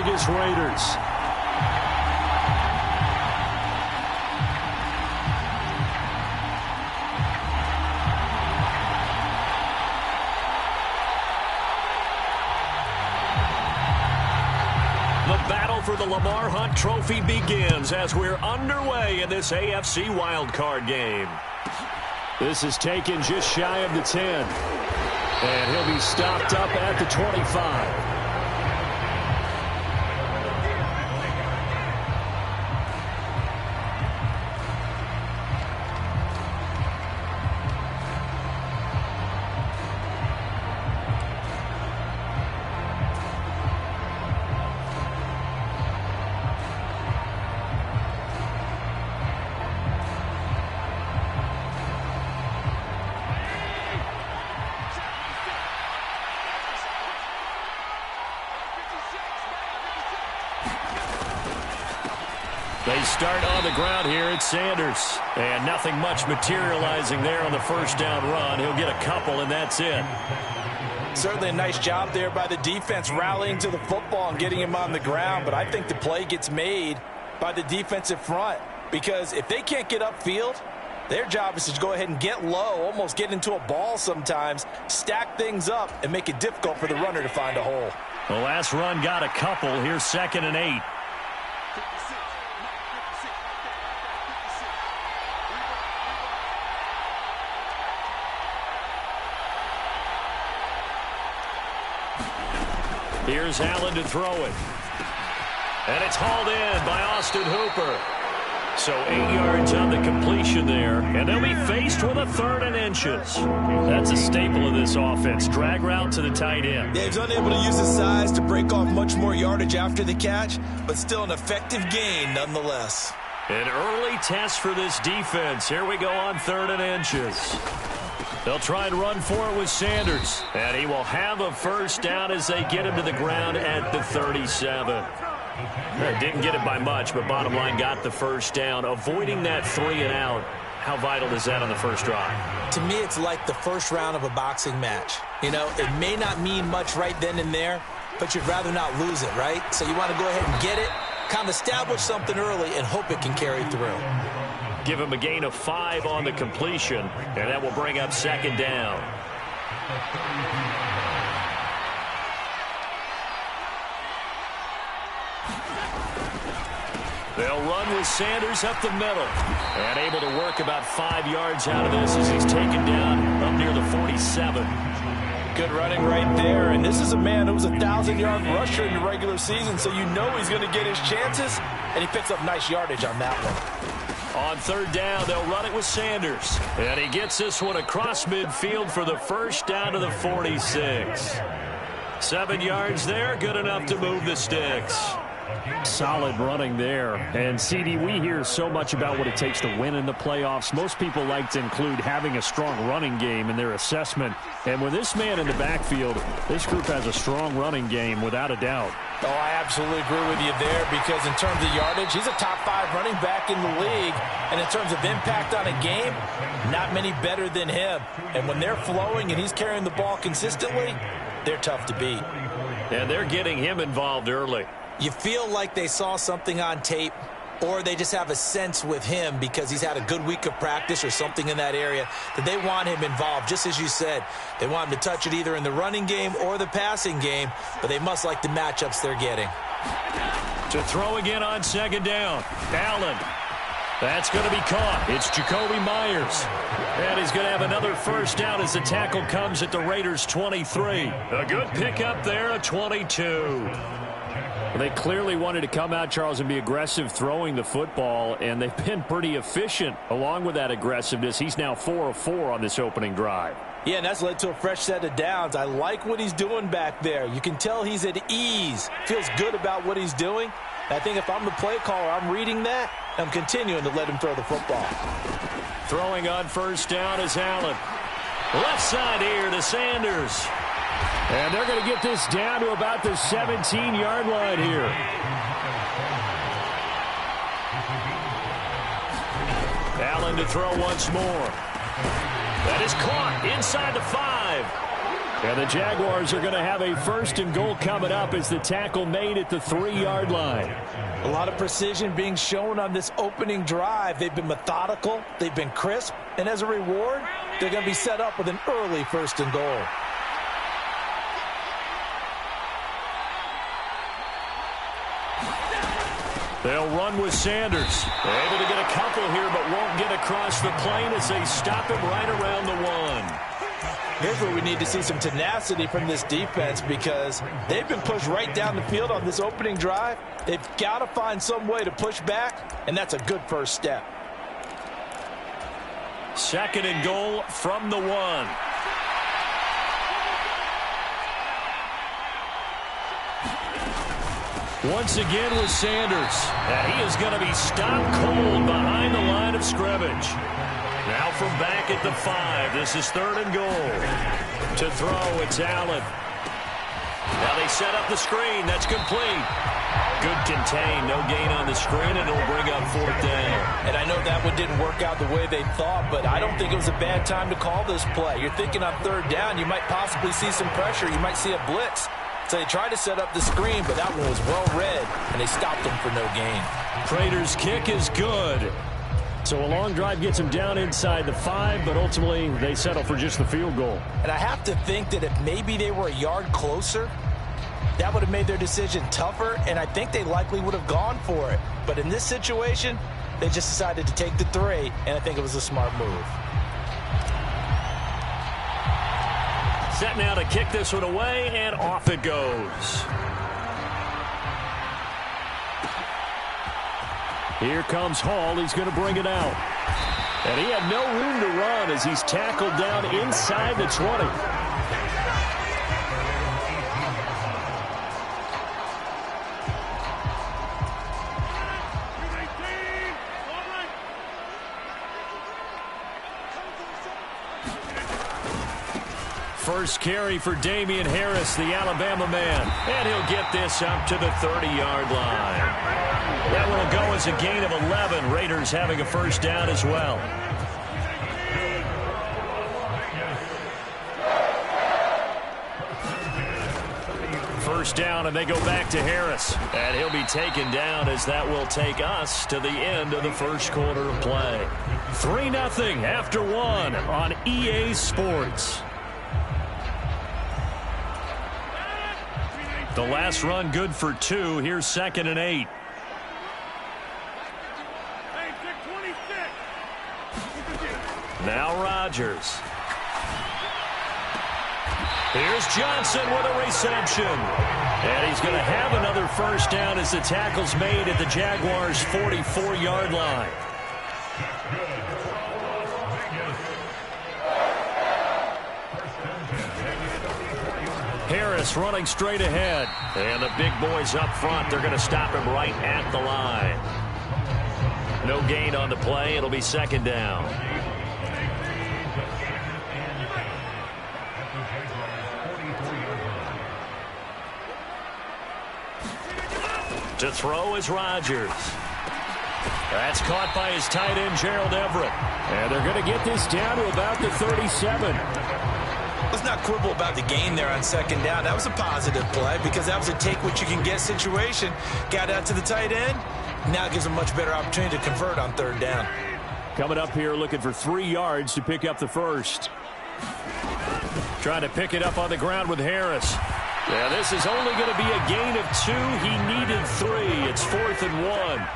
Vegas Raiders. The battle for the Lamar Hunt Trophy begins as we're underway in this AFC wildcard game. This is taken just shy of the 10. And he'll be stopped up at the 25. They start on the ground here. It's Sanders. And nothing much materializing there on the first down run. He'll get a couple, and that's it. Certainly a nice job there by the defense rallying to the football and getting him on the ground. But I think the play gets made by the defensive front. Because if they can't get upfield, their job is to go ahead and get low, almost get into a ball sometimes, stack things up, and make it difficult for the runner to find a hole. The last run got a couple. Here's 2nd and 8. Here's Allen to throw it. And it's hauled in by Austin Hooper. So 8 yards on the completion there. And they'll be faced with a 3rd and inches. That's a staple of this offense. Drag route to the tight end. Yeah, he's unable to use his size to break off much more yardage after the catch, but still an effective gain nonetheless. An early test for this defense. Here we go on 3rd and inches. They'll try and run for it with Sanders. And he will have a first down as they get him to the ground at the 37. Didn't get it by much, but bottom line got the first down. Avoiding that 3 and out. How vital is that on the first drive? To me, it's like the first round of a boxing match. You know, it may not mean much right then and there, but you'd rather not lose it, right? So you want to go ahead and get it, kind of establish something early, and hope it can carry through. Give him a gain of 5 on the completion, and that will bring up 2nd down. They'll run with Sanders up the middle. And able to work about 5 yards out of this as he's taken down up near the 47. Good running right there. And this is a man who was a 1,000-yard rusher in the regular season, so you know he's going to get his chances. And he picks up nice yardage on that one. On 3rd down, they'll run it with Sanders. And he gets this one across midfield for the first down to the 46. 7 yards there, good enough to move the sticks. Solid running there. And, CD, we hear so much about what it takes to win in the playoffs. Most people like to include having a strong running game in their assessment. And with this man in the backfield, this group has a strong running game without a doubt. Oh, I absolutely agree with you there because in terms of yardage, he's a top 5 running back in the league. And in terms of impact on a game, not many better than him. And when they're flowing and he's carrying the ball consistently, they're tough to beat. And they're getting him involved early. You feel like they saw something on tape, or they just have a sense with him because he's had a good week of practice or something in that area that they want him involved. Just as you said, they want him to touch it either in the running game or the passing game, but they must like the matchups they're getting. To throw again on 2nd down. Allen. That's going to be caught. It's Jakobi Meyers. And he's going to have another first down as the tackle comes at the Raiders' 23. A good pickup there, a 22. They clearly wanted to come out, Charles, and be aggressive throwing the football, and they've been pretty efficient along with that aggressiveness. He's now 4 of 4 on this opening drive. Yeah, and that's led to a fresh set of downs. I like what he's doing back there. You can tell he's at ease, feels good about what he's doing. I think if I'm the play caller, I'm reading that, I'm continuing to let him throw the football. Throwing on first down is Allen. Left side here to Sanders. And they're going to get this down to about the 17-yard line here. Allen to throw once more. That is caught inside the 5. And the Jaguars are going to have a 1st and goal coming up as the tackle made at the 3-yard line. A lot of precision being shown on this opening drive. They've been methodical, they've been crisp, and as a reward, they're going to be set up with an early 1st and goal. They'll run with Sanders. They're able to get a couple here, but won't get across the plane as they stop him right around the 1. Here's where we need to see some tenacity from this defense because they've been pushed right down the field on this opening drive. They've got to find some way to push back, and that's a good first step. 2nd and goal from the 1. Once again with Sanders. And he is going to be stopped cold behind the line of scrimmage. Now from back at the 5. This is 3rd and goal. To throw, it's Allen. Now they set up the screen. That's complete. Good contain. No gain on the screen, and it'll bring up 4th down. And I know that one didn't work out the way they thought, but I don't think it was a bad time to call this play. You're thinking on 3rd down, you might possibly see some pressure. You might see a blitz. So they tried to set up the screen, but that one was well read, and they stopped him for no gain. Prater's kick is good. So a long drive gets him down inside the 5, but ultimately they settle for just the field goal. And I have to think that if maybe they were a yard closer, that would have made their decision tougher, and I think they likely would have gone for it. But in this situation, they just decided to take the 3, and I think it was a smart move. Set now to kick this one away, and off it goes. Here comes Hall. He's going to bring it out. And he had no room to run as he's tackled down inside the 20. First carry for Damian Harris, the Alabama man. And he'll get this up to the 30-yard line. That one will go as a gain of 11. Raiders having a 1st down as well. First down, and they go back to Harris. And he'll be taken down as that will take us to the end of the 1st quarter of play. 3-0 after 1 on EA Sports. The last run good for 2. Here's 2nd and 8. Now Rodgers. Here's Johnson with a reception. And he's going to have another 1st down as the tackle's made at the Jaguars' 44-yard line. Harris running straight ahead. And the big boys up front, they're going to stop him right at the line. No gain on the play. It'll be 2nd down. To throw is Rodgers. That's caught by his tight end, Gerald Everett. And they're going to get this down to about the 37. Let's not quibble about the gain there on 2nd down. That was a positive play because that was a take-what-you-can-get situation. Got out to the tight end. Now it gives them a much better opportunity to convert on 3rd down. Coming up here looking for 3 yards to pick up the 1st. Trying to pick it up on the ground with Harris. Yeah, this is only going to be a gain of 2. He needed 3. It's 4th and 1.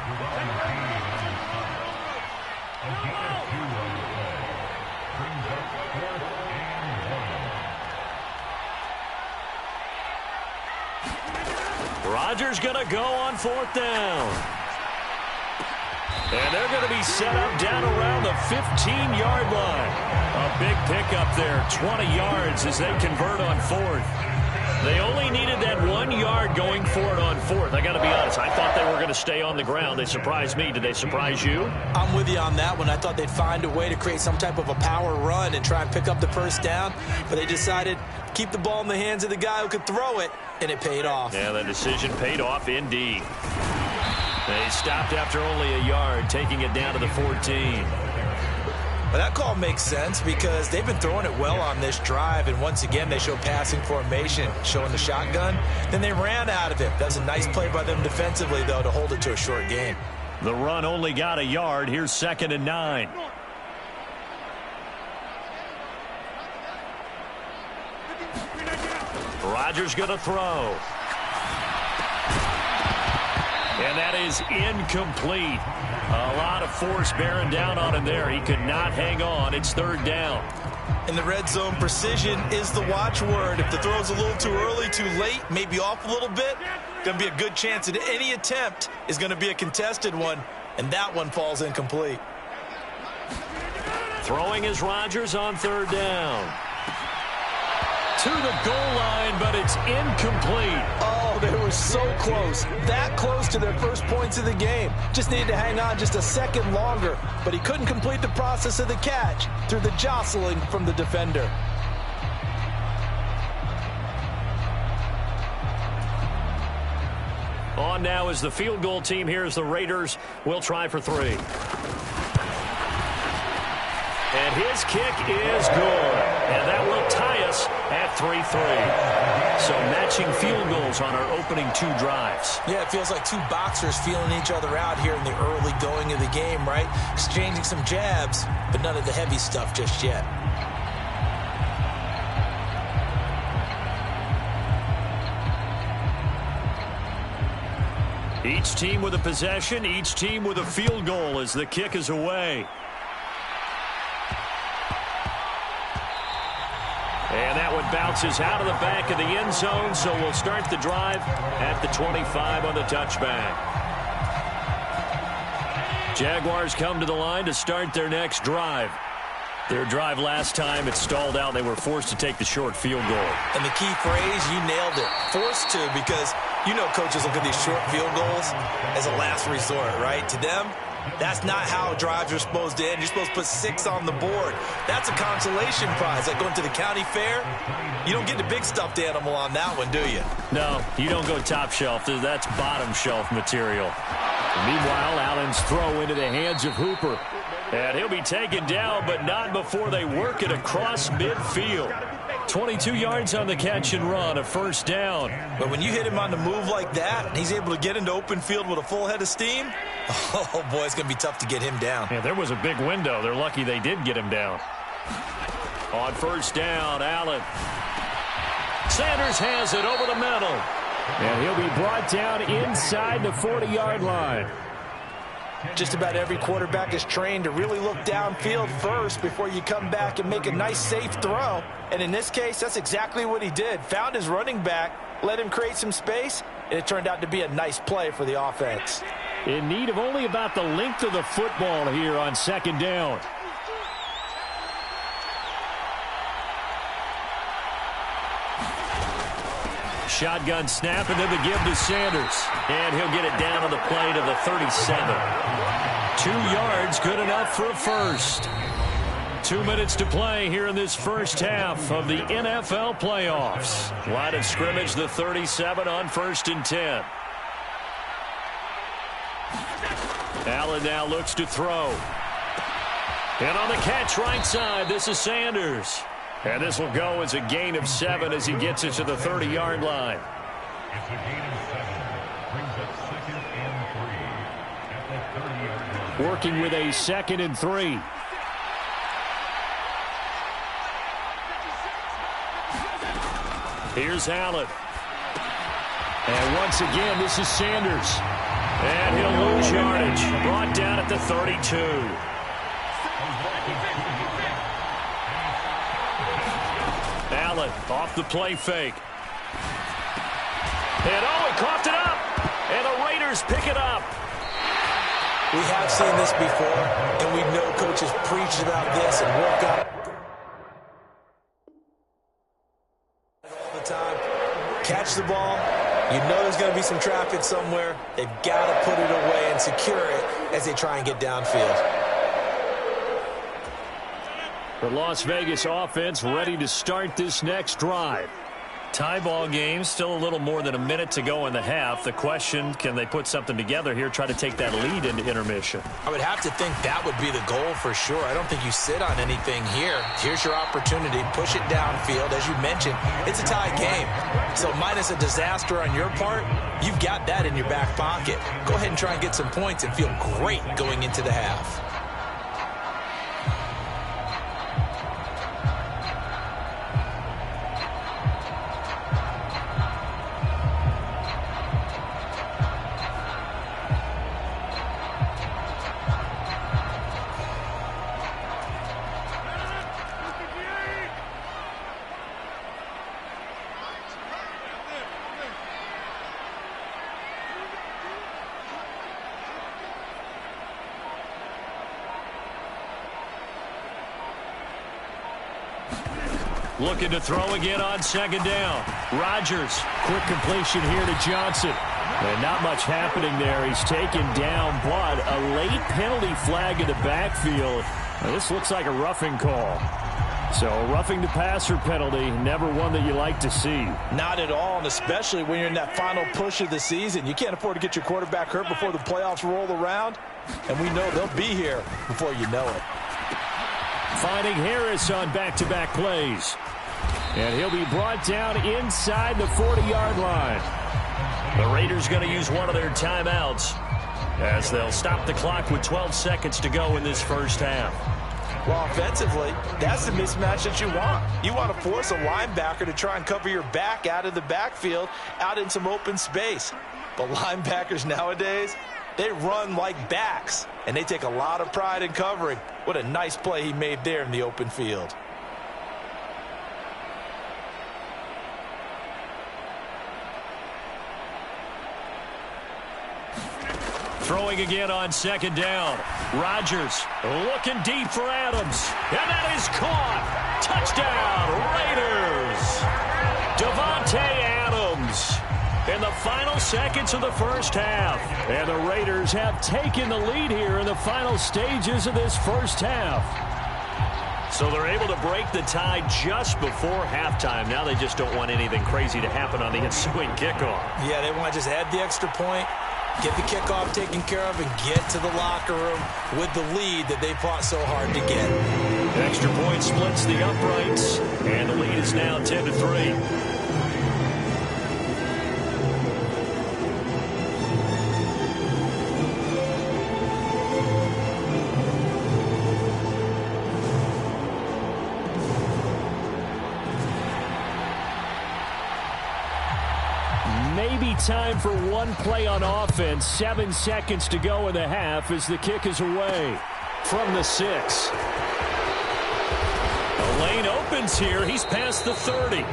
Rodgers going to go on 4th down. And they're going to be set up down around the 15-yard line. A big pickup there, 20 yards as they convert on 4th. They only needed that 1 yard going for it on 4th. I got to be honest, I thought they were going to stay on the ground. They surprised me. Did they surprise you? I'm with you on that one. I thought they'd find a way to create some type of a power run and try and pick up the 1st down, but they decided to keep the ball in the hands of the guy who could throw it, and it paid off. Yeah, the decision paid off indeed. They stopped after only a yard, taking it down to the 14. Well, that call makes sense because they've been throwing it well on this drive, and once again they show passing formation, showing the shotgun. Then they ran out of it. That was a nice play by them defensively, though, to hold it to a short gain. The run only got a yard. Here's 2nd and 9. Rodgers going to throw. And that is incomplete. A lot of force bearing down on him there. He could not hang on. It's 3rd down. In the red zone, precision is the watchword. If the throw's a little too early, too late, maybe off a little bit, going to be a good chance that any attempt is going to be a contested one, and that one falls incomplete. Throwing is Rodgers on 3rd down. To the goal line, but it's incomplete. Oh, they were so close. That close to their first points of the game. Just needed to hang on just a second longer, but he couldn't complete the process of the catch through the jostling from the defender. On now is the field goal team. Here's the Raiders. We'll try for 3. And his kick is good. And that will tie us at 3-3. So matching field goals on our opening 2 drives. Yeah, it feels like 2 boxers feeling each other out here in the early going of the game, right? Exchanging some jabs, but none of the heavy stuff just yet. Each team with a possession, each team with a field goal as the kick is away. And that one bounces out of the back of the end zone, so we'll start the drive at the 25 on the touchback. Jaguars come to the line to start their next drive. Their drive last time, it stalled out. They were forced to take the short field goal. And the key phrase, you nailed it. Forced to, because you know coaches look at these short field goals as a last resort, right? To them, that's not how drives are supposed to end. You're supposed to put 6 on the board. That's a consolation prize. Like going to the county fair, you don't get the big stuffed animal on that one, do you? No, you don't go top shelf. That's bottom shelf material. Meanwhile, Allen's throw into the hands of Hooper. And he'll be taken down, but not before they work it across midfield. 22 yards on the catch and run, a 1st down. But when you hit him on the move like that, and he's able to get into open field with a full head of steam, oh, boy, it's going to be tough to get him down. Yeah, there was a big window. They're lucky they did get him down. On 1st down, Allen. Sanders has it over the middle. And he'll be brought down inside the 40-yard line. Just about every quarterback is trained to really look downfield first before you come back and make a nice, safe throw. And in this case, that's exactly what he did. Found his running back, let him create some space, and it turned out to be a nice play for the offense. In need of only about the length of the football here on 2nd down. Shotgun snap, and then the give to Sanders. And he'll get it down on the play to the 37. 2 yards, good enough for a 1st. 2 minutes to play here in this first half of the NFL playoffs. Line of scrimmage, the 37 on 1st and 10. Allen now looks to throw. And on the catch right side, this is Sanders. And this will go as a gain of 7 as he gets it to the 30-yard line. It's a gain of 7. Brings up 2nd and 3 at the 30-yard line. Working with a 2nd and 3. Here's Allen. And once again, this is Sanders. And he'll lose yardage. Brought down at the 32. Allen off the play fake. And oh, he coughed it up. And the Raiders pick it up. We have seen this before, and we know coaches preach about this and work out all the time. Catch the ball. You know there's going to be some traffic somewhere. They've got to put it away and secure it as they try and get downfield. The Las Vegas offense ready to start this next drive. Tie ball game, still a little more than a minute to go in the half. The question, can they put something together here, try to take that lead into intermission? I would have to think that would be the goal for sure. I don't think you sit on anything here. Here's your opportunity. Push it downfield. As you mentioned, it's a tie game. So minus a disaster on your part, you've got that in your back pocket. Go ahead and try and get some points and feel great going into the half. Looking to throw again on second down. Rodgers, quick completion here to Johnson. And not much happening there. He's taken down, but a late penalty flag in the backfield. Now, this looks like a roughing call. So a roughing the passer penalty, never one that you like to see. Not at all, and especially when you're in that final push of the season. You can't afford to get your quarterback hurt before the playoffs roll around. And we know they'll be here before you know it. Finding Harris on back-to-back plays. And he'll be brought down inside the 40-yard line. The Raiders going to use one of their timeouts as they'll stop the clock with 12 seconds to go in this first half. Well, offensively, that's the mismatch that you want. You want to force a linebacker to try and cover your back out of the backfield, out in some open space. But linebackers nowadays, they run like backs, and they take a lot of pride in covering. What a nice play he made there in the open field. Throwing again on second down. Rodgers looking deep for Adams. And that is caught. Touchdown, Raiders. Davante Adams in the final seconds of the first half. And the Raiders have taken the lead here in the final stages of this first half. So they're able to break the tie just before halftime. Now they just don't want anything crazy to happen on the ensuing kickoff. Yeah, they want to just add the extra point, get the kickoff taken care of, and get to the locker room with the lead that they fought so hard to get. Extra point splits the uprights, and the lead is now 10-3. Maybe time for one play on offense. 7 seconds to go in the half as the kick is away from the 6. The lane opens here. He's past the 30.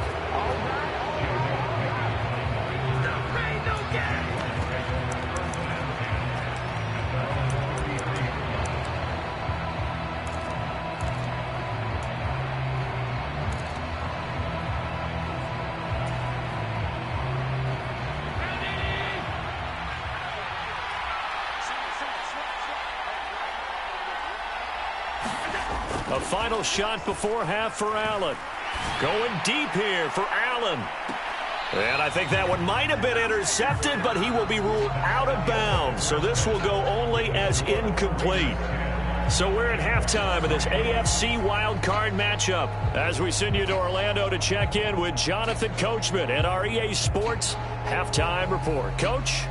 A final shot before half for Allen. Going deep here for Allen. And I think that one might have been intercepted, but he will be ruled out of bounds. So this will go only as incomplete. So we're at halftime of this AFC wildcard matchup as we send you to Orlando to check in with Jonathan Coachman and our EA Sports Halftime Report. Coach?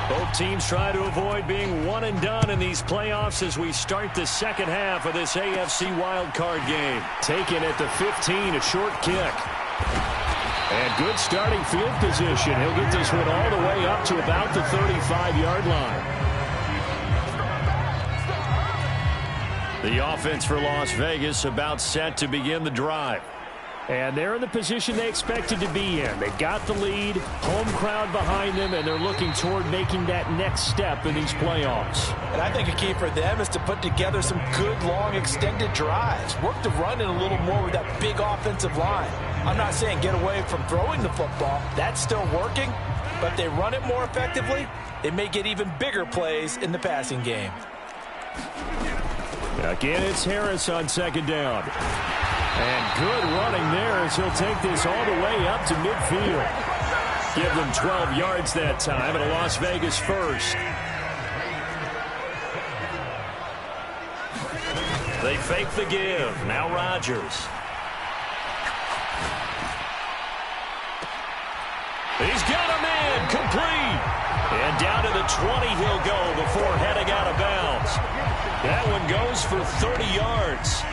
Both teams try to avoid being one and done in these playoffs as we start the second half of this AFC wildcard game. Taken at the 15, a short kick. And good starting field position. He'll get this one all the way up to about the 35-yard line. The offense for Las Vegas about set to begin the drive. And they're in the position they expected to be in. They got the lead, home crowd behind them, and they're looking toward making that next step in these playoffs. And I think a key for them is to put together some good, long, extended drives. Work the run in a little more with that big offensive line. I'm not saying get away from throwing the football. That's still working. But if they run it more effectively, they may get even bigger plays in the passing game. Again, it's Harris on second down. And good running there as he'll take this all the way up to midfield. Give them 12 yards that time and a Las Vegas first. They fake the give. Now Rodgers. He's got a man complete. And down to the 20 he'll go before heading out of bounds. That one goes for 30 yards.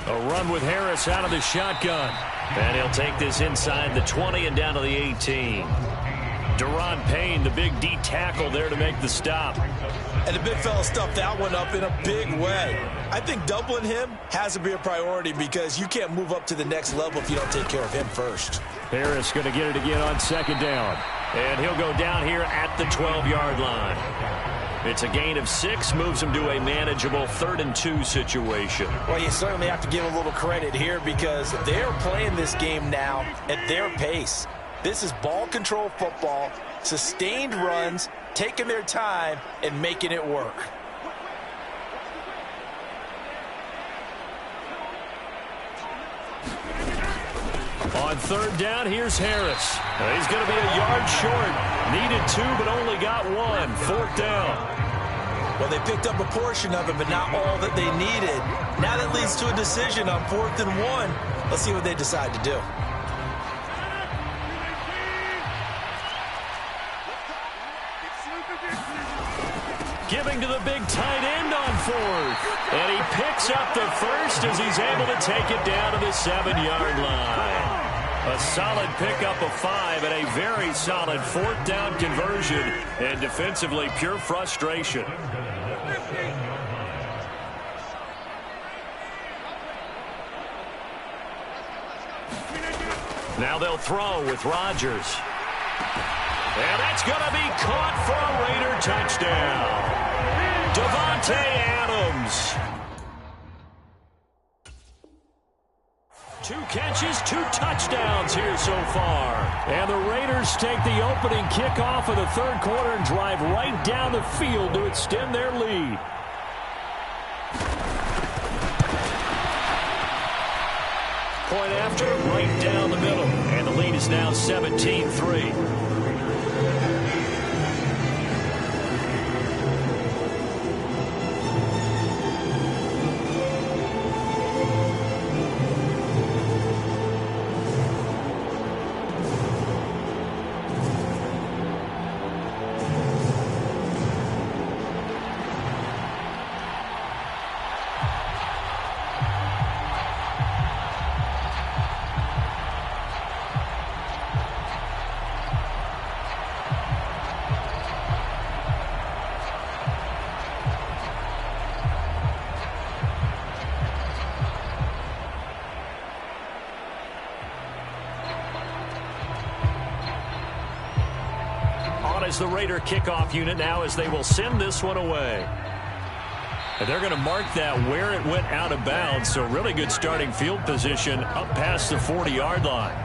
A run with Harris out of the shotgun. And he'll take this inside the 20 and down to the 18. Daron Payne, the big D tackle there to make the stop. And the big fella stuffed that one up in a big way. I think doubling him has to be a priority because you can't move up to the next level if you don't take care of him first. Harris going to get it again on second down. And he'll go down here at the 12-yard line. It's a gain of 6, moves him to a manageable 3rd and 2 situation. Well, you certainly have to give a little credit here because they're playing this game now at their pace. This is ball control football, sustained runs, taking their time, and making it work. On 3rd down, here's Harris. He's going to be a yard short. Needed 2, but only got 1. 4th down. Well, they picked up a portion of it, but not all that they needed. Now that leads to a decision on 4th and 1. Let's see what they decide to do. Giving to the big tight end on 4th. And he picks up the first as he's able to take it down to the 7-yard line. A solid pickup of 5 and a very solid 4th down conversion. And defensively, pure frustration. Now they'll throw with Rodgers. And that's going to be caught for a Raider touchdown. Davante Adams. 2 catches, 2 touchdowns here so far. And the Raiders take the opening kickoff of the 3rd quarter and drive right down the field to extend their lead. Point after, right down the middle. And the lead is now 17-3. Is the Raider kickoff unit now as they will send this one away. And they're going to mark that where it went out of bounds, so really good starting field position up past the 40-yard line.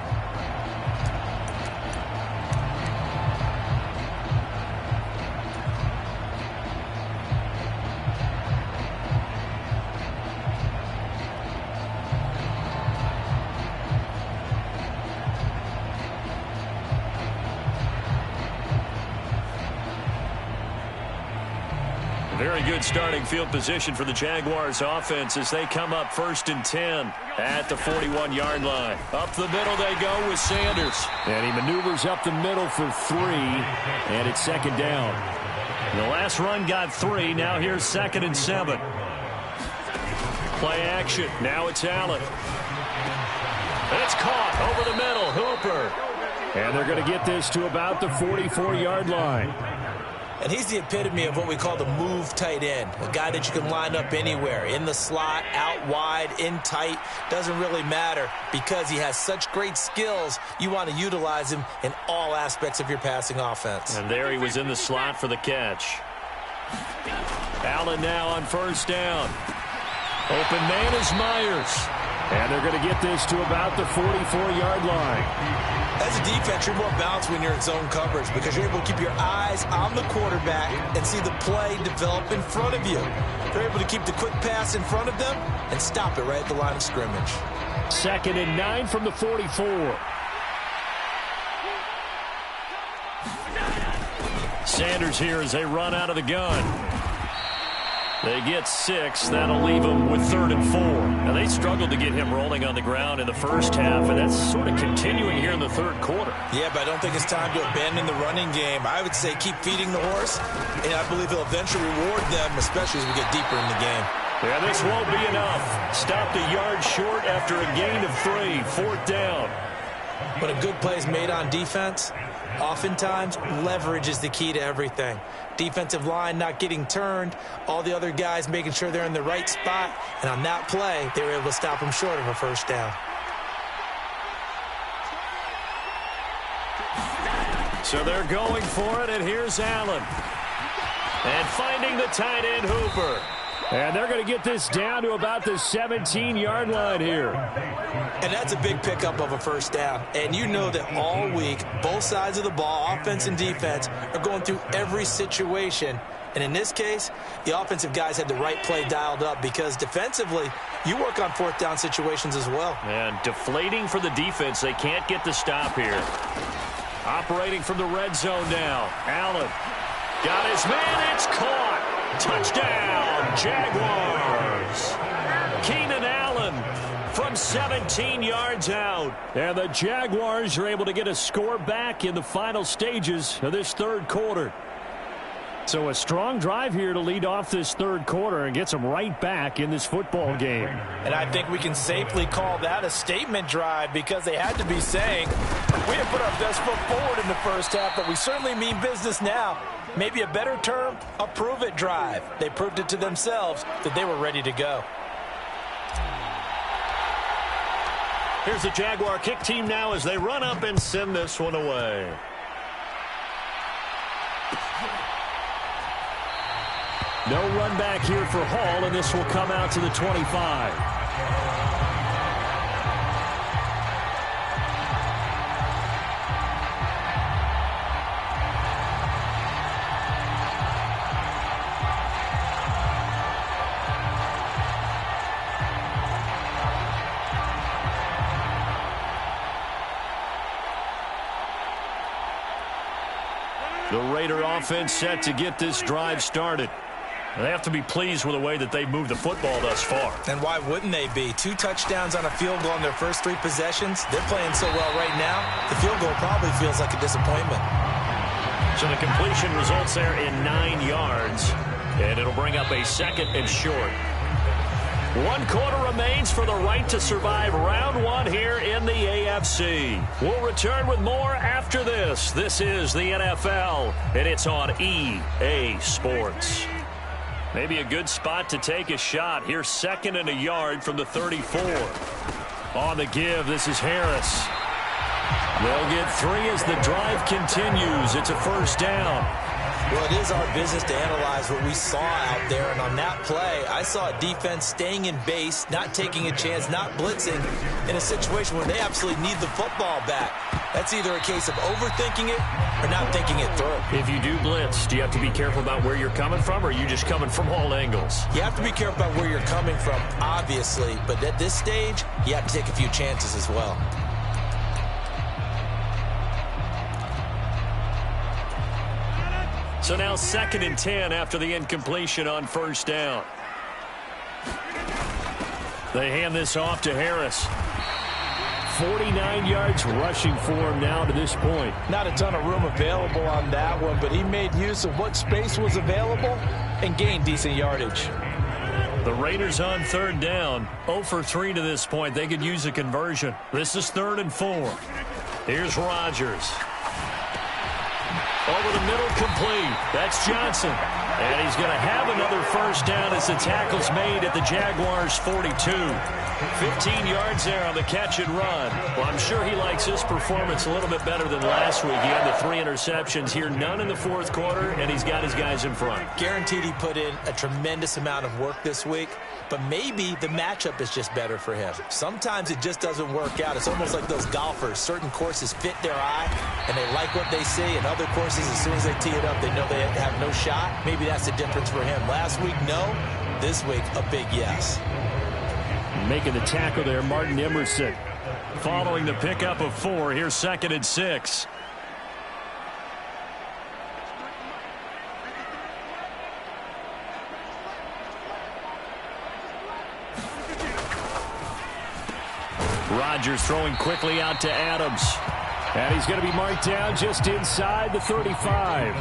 Very good starting field position for the Jaguars offense as they come up 1st and 10 at the 41-yard line. Up the middle they go with Sanders. And he maneuvers up the middle for 3, and it's 2nd down. The last run got 3. Now here's 2nd and 7. Play action. Now it's Allen. It's caught over the middle. Hooper. And they're going to get this to about the 44-yard line. And he's the epitome of what we call the move tight end, a guy that you can line up anywhere, in the slot, out wide, in tight, doesn't really matter because he has such great skills. You want to utilize him in all aspects of your passing offense. And there he was in the slot for the catch. Allen now on 1st down. Open man is Myers. And they're going to get this to about the 44-yard line. As a defense, you're more balanced when you're in zone coverage because you're able to keep your eyes on the quarterback and see the play develop in front of you. They're able to keep the quick pass in front of them and stop it right at the line of scrimmage. 2nd and 9 from the 44. Sanders here as they run out of the gun. They get 6. That'll leave them with 3rd and 4. Now, they struggled to get him rolling on the ground in the first half, and that's sort of continuing here in the 3rd quarter. Yeah, but I don't think it's time to abandon the running game. I would say keep feeding the horse, and I believe he'll eventually reward them, especially as we get deeper in the game. Yeah, this won't be enough. Stopped a yard short after a gain of 3. 4th down. When a good play is made on defense, oftentimes leverage is the key to everything. Defensive line not getting turned, all the other guys making sure they're in the right spot, and on that play, they were able to stop them short of a 1st down. So they're going for it, and here's Allen. And finding the tight end, Hooper. And they're going to get this down to about the 17-yard line here. And that's a big pickup of a 1st down. And you know that all week, both sides of the ball, offense and defense, are going through every situation. And in this case, the offensive guys had the right play dialed up because defensively, you work on 4th down situations as well. And deflating for the defense. They can't get the stop here. Operating from the red zone now. Allen got his man. It's caught. Touchdown, Jaguars. Keenan Allen from 17 yards out. And the Jaguars are able to get a score back in the final stages of this 3rd quarter. So a strong drive here to lead off this 3rd quarter and gets them right back in this football game. And I think we can safely call that a statement drive because they had to be saying, we didn't put our best foot forward in the first half, but we certainly mean business now. Maybe a better term, a prove-it drive. They proved it to themselves that they were ready to go. Here's the Jaguar kick team now as they run up and send this one away. No run back here for Hall, and this will come out to the 25. The Raider offense set to get this drive started. They have to be pleased with the way that they've moved the football thus far. And why wouldn't they be? 2 touchdowns on a field goal in their first 3 possessions. They're playing so well right now, the field goal probably feels like a disappointment. So the completion results there in 9 yards, and it'll bring up a 2nd and short. 1 quarter remains for the right to survive round 1 here in the AFC. We'll return with more after this. This is the NFL, and it's on EA Sports. Maybe a good spot to take a shot. Here's 2nd and a yard from the 34. On the give, this is Harris. They'll get 3 as the drive continues. It's a 1st down. Well, it is our business to analyze what we saw out there, and on that play, I saw a defense staying in base, not taking a chance, not blitzing, in a situation where they absolutely need the football back. That's either a case of overthinking it or not thinking it through. If you do blitz, do you have to be careful about where you're coming from, or are you just coming from all angles? You have to be careful about where you're coming from, obviously, but at this stage, you have to take a few chances as well. So now 2nd and 10 after the incompletion on 1st down. They hand this off to Harris. 49 yards rushing for him now to this point. Not a ton of room available on that one, but he made use of what space was available and gained decent yardage. The Raiders on 3rd down. 0 for 3 to this point. They could use a conversion. This is 3rd and 4. Here's Rodgers. Over the middle, complete. That's Johnson. And he's going to have another first down as the tackle's made at the Jaguars' 42. 15 yards there on the catch and run. Well, I'm sure he likes his performance a little bit better than last week. He had the 3 interceptions here, none in the fourth quarter, and he's got his guys in front. Guaranteed he put in a tremendous amount of work this week, but maybe the matchup is just better for him. Sometimes it just doesn't work out. It's almost like those golfers. Certain courses fit their eye, and they like what they see, and other courses, as soon as they tee it up, they know they have no shot. Maybe that's the difference for him. Last week, no. This week, a big yes. Making the tackle there, Martin Emerson. Following the pickup of 4, here's 2nd and 6. Rodgers throwing quickly out to Adams. And he's going to be marked down just inside the 35.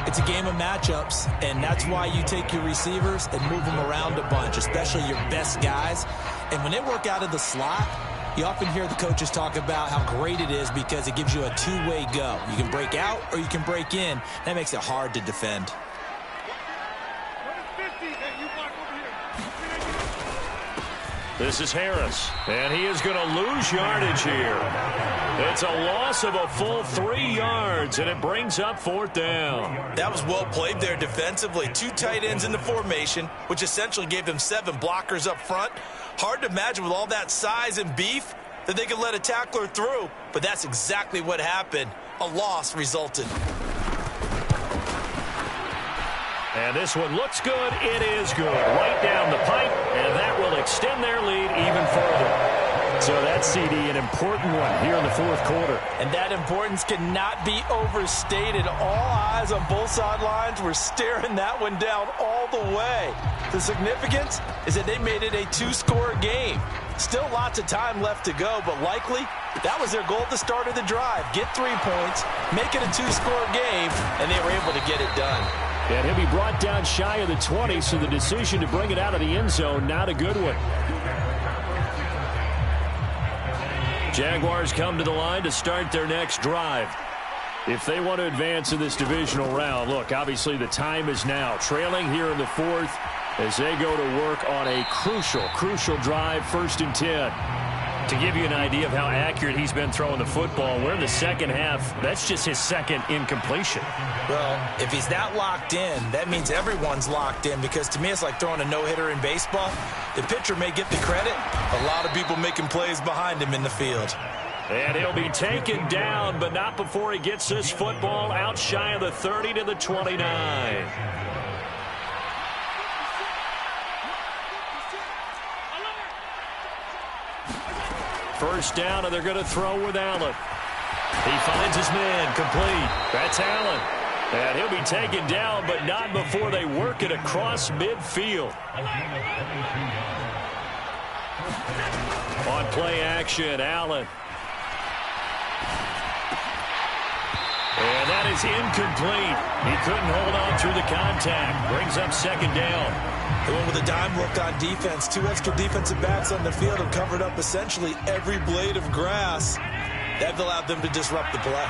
It's a game of matchups, and that's why you take your receivers and move them around a bunch, especially your best guys. And when they work out of the slot, you often hear the coaches talk about how great it is because it gives you a two-way go. You can break out or you can break in. That makes it hard to defend. This is Harris, and he is going to lose yardage here. It's a loss of a full 3 yards, and it brings up 4th down. That was well played there defensively. 2 tight ends in the formation, which essentially gave them 7 blockers up front. Hard to imagine with all that size and beef that they could let a tackler through, but that's exactly what happened. A loss resulted. And this one looks good. It is good. Right down the pipe, and that will extend their lead even further. So that CD, an important one here in the fourth quarter. And that importance cannot be overstated. All eyes on both sidelines were staring that one down all the way. The significance is that they made it a 2-score game. Still lots of time left to go, but likely that was their goal at the start of the drive. Get 3 points, make it a 2-score game, and they were able to get it done. And he'll be brought down shy of the 20, so the decision to bring it out of the end zone, not a good one. Jaguars come to the line to start their next drive. If they want to advance in this divisional round, look, obviously the time is now. Trailing here in the fourth as they go to work on a crucial drive, 1st and 10. To give you an idea of how accurate he's been throwing the football, we're in the second half. That's just his 2nd incompletion. Well, if he's that locked in, that means everyone's locked in, because to me it's like throwing a no-hitter in baseball. The pitcher may get the credit. A lot of people making plays behind him in the field. And he'll be taken down, but not before he gets this football out shy of the 30 to the 29. First down, and they're going to throw with Allen. He finds his man, complete. That's Allen. And he'll be taken down, but not before they work it across midfield. On play action, Allen. And that is incomplete. He couldn't hold on through the contact. Brings up 2nd down. They went with a dime look on defense. 2 extra defensive backs on the field and covered up essentially every blade of grass. That allowed them to disrupt the play.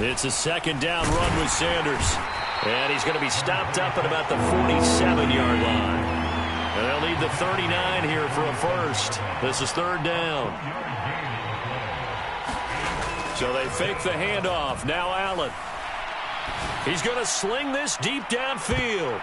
It's a 2nd down run with Sanders. And he's going to be stopped up at about the 47-yard line. And they'll need the 39 here for a first. This is 3rd down. So they fake the handoff. Now Allen. He's going to sling this deep downfield.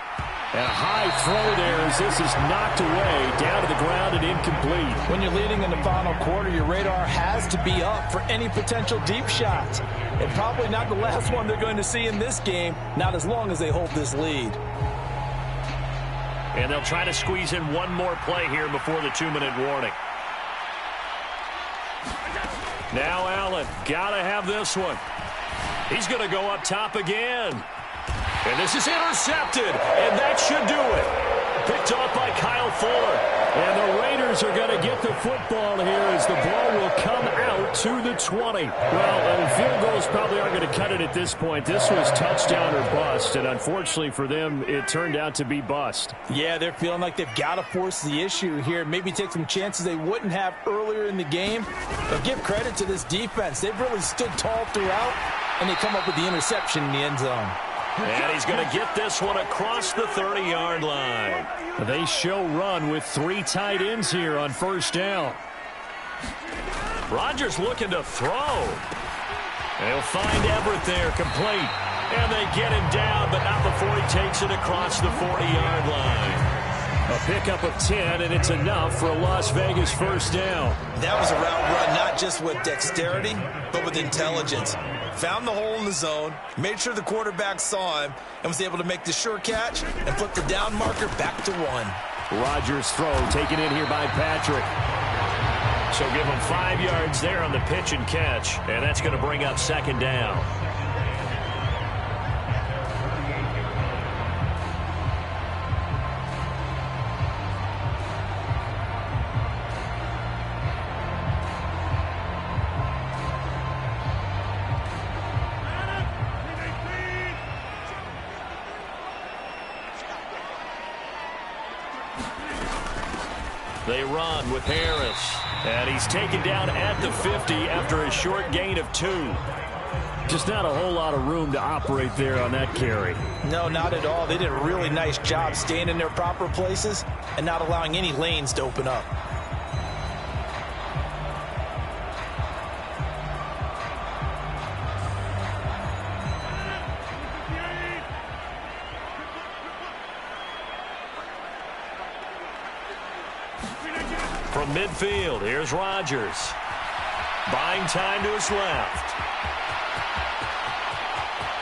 And a high throw there as this is knocked away, down to the ground and incomplete. When you're leading in the final quarter, your radar has to be up for any potential deep shots. And probably not the last one they're going to see in this game, not as long as they hold this lead. And they'll try to squeeze in one more play here before the 2-minute warning. Now Allen, gotta have this one. He's going to go up top again. And this is intercepted, and that should do it. Picked off by Kyle Fuller. And the Raiders are going to get the football here as the ball will come out to the 20. Well, a field goal those probably aren't going to cut it at this point. This was touchdown or bust, and unfortunately for them, it turned out to be bust. Yeah, they're feeling like they've got to force the issue here. Maybe take some chances they wouldn't have earlier in the game. But give credit to this defense. They've really stood tall throughout, and they come up with the interception in the end zone. And he's going to get this one across the 30-yard line. They show run with 3 tight ends here on first down. Rodgers looking to throw. They'll find Everett there, complete. And they get him down, but not before he takes it across the 40-yard line. A pickup of 10, and it's enough for a Las Vegas first down. That was a route run, not just with dexterity, but with intelligence. Found the hole in the zone, made sure the quarterback saw him, and was able to make the sure catch and flip the down marker back to 1. Rodgers' throw taken in here by Patrick. So give him 5 yards there on the pitch and catch, and that's going to bring up second down. They run with Harris. And he's taken down at the 50 after a short gain of 2. Just not a whole lot of room to operate there on that carry. No, not at all. They did a really nice job staying in their proper places and not allowing any lanes to open up. From midfield, here's Rodgers. Buying time to his left.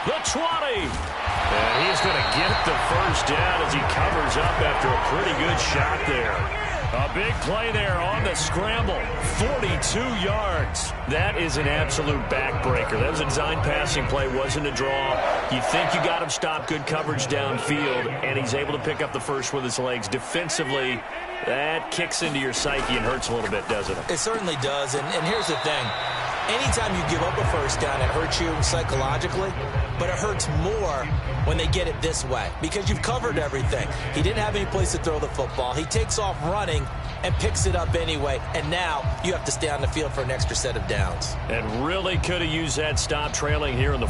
The 20. And he's going to get the first down as he covers up after a pretty good shot there. A big play there on the scramble. 42 yards. That is an absolute backbreaker. That was a design passing play, wasn't a draw. You think you got him stopped, good coverage downfield, and he's able to pick up the first with his legs. Defensively, that kicks into your psyche and hurts a little bit, doesn't it? It certainly does, and here's the thing. Anytime you give up a first down, it hurts you psychologically, but it hurts more when they get it this way because you've covered everything. He didn't have any place to throw the football. He takes off running and picks it up anyway, and now you have to stay on the field for an extra set of downs. And really could have used that stop trailing here in the